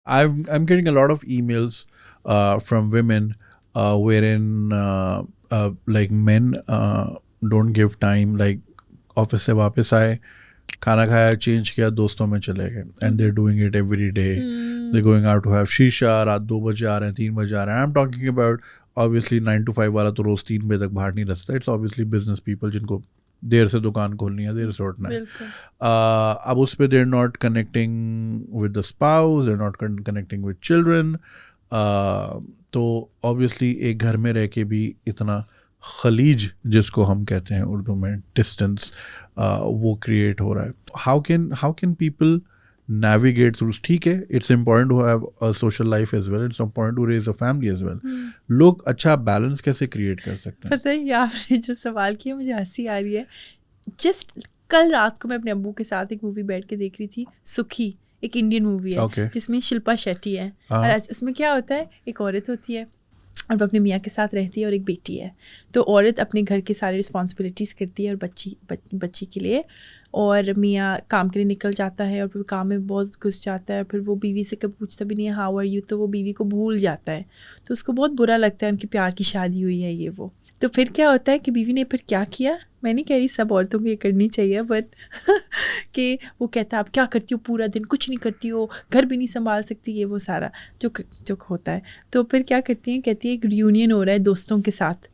I'm getting a lot of emails from women wherein like men don't give time, like office से वापस आए, खाना खाया, change किया, दोस्तों में चले गए, and they're doing it every day. They going out to have शीशा, रात 2 बजे आ रहे हैं, 3 बजे आ रहे हैं. I am talking about obviously 9 to 5 वाला तो रोज़ 3 बजे तक बाहर नहीं रखता. इट्स ऑब्वियसली बिजनेस पीपल जिनको देर से दुकान खोलनी है, देर से उठना है. अब उस पर there not connecting with the spouse, there not connecting with children. तो ऑब्वियसली एक घर में रह के भी इतना खलीज जिसको हम कहते हैं उर्दू में डिस्टेंस, वो क्रिएट हो रहा है. How can people navigate through. ठीक है, it's important to have a social life as well, it's important to raise a family as well. लोग अच्छा बैलेंस कैसे क्रिएट कर सकते हैं? पता है, ये आपने जो सवाल किया मुझे हंसी आ रही है. जस्ट कल रात को मैं अपने अब्बू के साथ एक मूवी बैठ के देख रही थी, सुखी, एक इंडियन मूवी है. Okay. जिसमें शिल्पा शेट्टी है. और उसमें क्या होता है, एक औरत होती है और वो अपने मियाँ के साथ रहती है और एक बेटी है. तो औरत अपने घर की सारी रिस्पॉन्सिबिलिटीज़ करती है और बच्ची के लिए, और मियाँ काम के लिए निकल जाता है और फिर काम में बहुत घुस जाता है. फिर वो बीवी से कभी पूछता भी नहीं है हाउ आर यू, तो वो बीवी को भूल जाता है. तो उसको बहुत बुरा लगता है, उनकी प्यार की शादी हुई है ये वो. तो फिर क्या होता है कि बीवी ने फिर क्या किया, मैं नहीं कह रही सब औरतों को ये करनी चाहिए, बट कि वो कहता है आप क्या करती हो पूरा दिन, कुछ नहीं करती हो, घर भी नहीं संभाल सकती, ये वो सारा जो होता है. तो फिर क्या करती हैं, कहती है एक रियूनियन हो रहा है दोस्तों के साथ.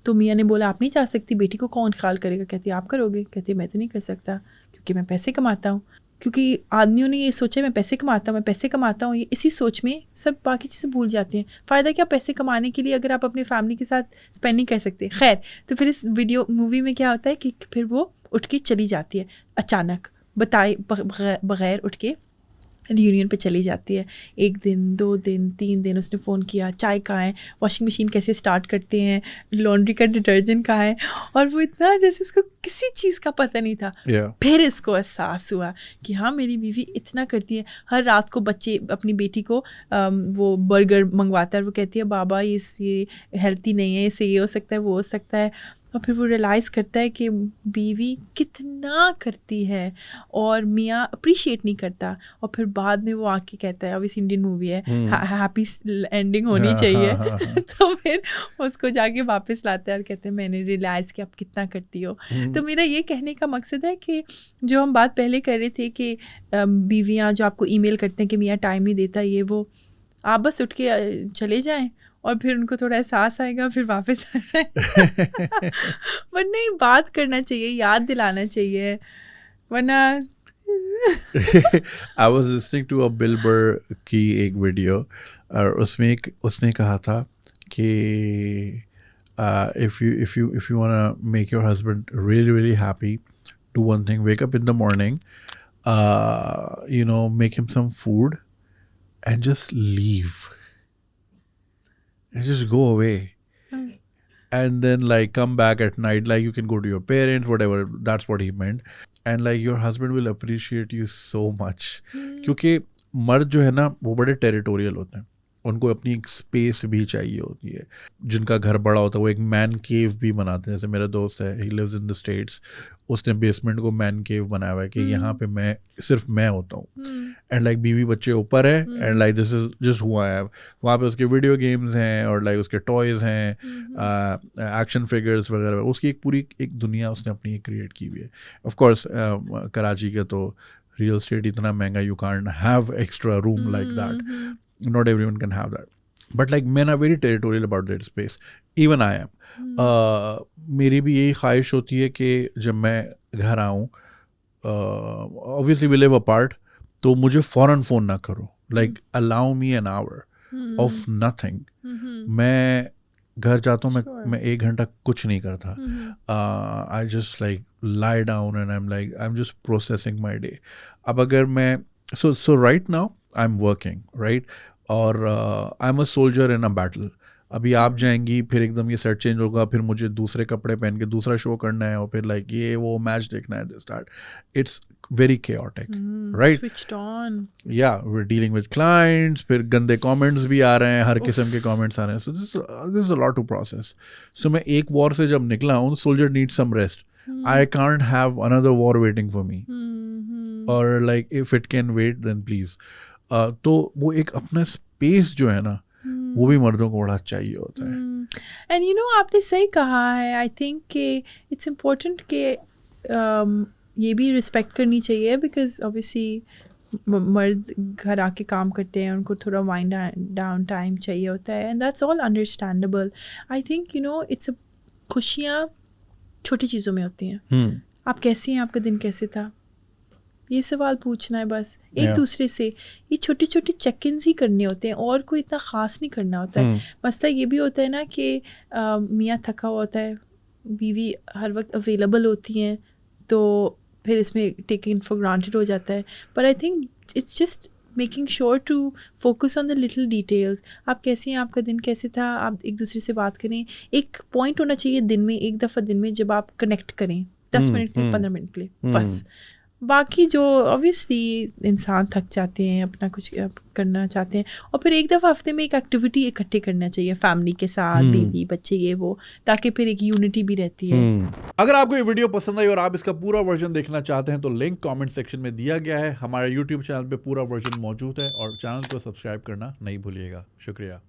तो मियाँ ने बोला आप नहीं जा सकती, बेटी को कौन ख्याल करेगा. कहती है आप करोगे. कहती है मैं तो नहीं कर सकता क्योंकि मैं पैसे कमाता हूँ. क्योंकि आदमियों ने ये सोचा मैं पैसे कमाता हूँ, ये इसी सोच में सब बाकी चीज़ें भूल जाती हैं. फ़ायदा क्या पैसे कमाने के लिए अगर आप अपनी फैमिली के साथ स्पेंड नहीं कर सकते. खैर, तो फिर इस मूवी में क्या होता है कि फिर वो उठ के चली जाती है, अचानक बताए बगैर उठ के रियूनियन पे चली जाती है. 1 दिन 2 दिन 3 दिन उसने फ़ोन किया, चाय कहाँ है, वॉशिंग मशीन कैसे स्टार्ट करते हैं, लॉन्ड्री का डिटर्जेंट कहाँ है, और वो इतना जैसे उसको किसी चीज़ का पता नहीं था. फिर इसको एहसास हुआ कि हाँ मेरी बीवी इतना करती है. हर रात को बच्चे अपनी बेटी को वो बर्गर मंगवाता है और वो कहती है बाबा ये हेल्थी नहीं है, इससे ये हो सकता है वो हो सकता है. और फिर वो रियलाइज़ करता है कि बीवी कितना करती है और मियाँ अप्रिशिएट नहीं करता. और फिर बाद में वो आके कहता है, अब इस इंडियन मूवी है, हैप्पी एंडिंग होनी चाहिए. तो फिर उसको जाके वापस लाता है और कहते हैं मैंने रियलाइज़ कि आप कितना करती हो. तो मेरा ये कहने का मकसद है कि जो हम बात पहले कर रहे थे कि बीवियाँ जो आपको ईमेल करते हैं कि मियाँ टाइम नहीं देता ये वो, आप बस उठ के चले जाएं और फिर उनको थोड़ा एहसास आएगा, फिर वापस आ जाए. बट नहीं, बात करना चाहिए, याद दिलाना चाहिए, वरना. I was listening to a Bill Burr की एक वीडियो, और उसमें उसने कहा था कि if you want to make your husband really really happy, do one thing: wake up in the morning, make him some food and just leave and just go away. And then like come back at night, like you can go to your parents, whatever. That's what he meant. And like your husband will appreciate you so much. क्योंकि मर्द जो है ना वो बड़े territorial होते हैं, उनको अपनी एक स्पेस भी चाहिए होती है. जिनका घर बड़ा होता है वो एक मैन केव भी बनाते हैं. जैसे मेरा दोस्त है, he lives in the States, उसने बेसमेंट को मैन केव बनाया हुआ है कि यहाँ पे सिर्फ मैं होता हूँ. एंड लाइक बीवी बच्चे ऊपर है, and like this is just who I am. वहाँ पे उसके वीडियो गेम्स हैं और लाइक उसके टॉयज हैं, एक्शन फिगर्स वगैरह. उसकी एक पूरी एक दुनिया उसने अपनी क्रिएट की हुई है. ऑफ कोर्स कराची का तो रियल एस्टेट इतना महंगा, you can't have extra room like that. Not everyone can have that. But like men are very territorial about their space. Even I am. मेरी भी यही ख्वाहिश होती है कि जब मैं घर आऊँ, obviously we live apart, तो मुझे फ़ौरन फ़ोन ना करो. Like allow me an hour of nothing. मैं घर जाता हूँ, मैं 1 घंटा कुछ नहीं करता. I just like lie down and I'm just processing my day. अब अगर मैं so right now I'm working, right? और I am a soldier in a battle. अभी आप जाएंगी, फिर एकदम ये सेट चेंज होगा, फिर मुझे दूसरे कपड़े पहन के दूसरा शो करना है, और फिर लाइक ये वो मैच देखना है, this that. It's very chaotic, right? Switched on. Yeah, we're dealing with clients, फिर गंदे कमेंट्स भी आ रहे हैं, हर किस्म के कमेंट्स आ रहे हैं. So this is a lot to process. So मैं एक वॉर से जब निकला हूँ, soldier need some rest. I can't have another war waiting for me. Or like if it can wait, then please. तो वो एक अपना स्पेस जो है ना वो भी मर्दों को बड़ा चाहिए होता है. एंड यू नो आपने सही कहा है. आई थिंक कि इट्स इम्पोर्टेंट कि ये भी रिस्पेक्ट करनी चाहिए बिकॉज ऑब्वियसली मर्द घर आके काम करते हैं, उनको थोड़ा वाइंड डाउन टाइम चाहिए होता है and that's all understandable. I think you know it's खुशियाँ छोटी चीज़ों में होती हैं. आप कैसी हैं, आपका दिन कैसे था, ये सवाल पूछना है बस एक दूसरे से. ये छोटे छोटे चेक इन्स ही करने होते हैं और कोई इतना ख़ास नहीं करना होता है. मसला ये भी होता है ना कि मियाँ थका हुआ होता है, बीवी हर वक्त अवेलेबल होती हैं, तो फिर इसमें टेकिंग फॉर ग्रांटेड हो जाता है. पर I think it's just making sure to focus on the little details. आप कैसी हैं, आपका दिन कैसे था, आप एक दूसरे से बात करें. एक पॉइंट होना चाहिए दिन में, एक दफ़ा दिन में जब आप कनेक्ट करें 10 मिनट के लिए 15 मिनट के लिए बस. बाकी जो ऑब्वियसली इंसान थक जाते हैं, अपना कुछ करना चाहते हैं, और फिर एक दफ़ा हफ्ते में एक एक्टिविटी इकट्ठे करना चाहिए फैमिली के साथ, बेबी बच्चे ये वो, ताकि फिर एक यूनिटी भी रहती है. अगर आपको ये वीडियो पसंद आई और आप इसका पूरा वर्जन देखना चाहते हैं तो लिंक कमेंट सेक्शन में दिया गया है. हमारे YouTube चैनल पे पूरा वर्जन मौजूद है और चैनल को सब्सक्राइब करना नहीं भूलिएगा. शुक्रिया.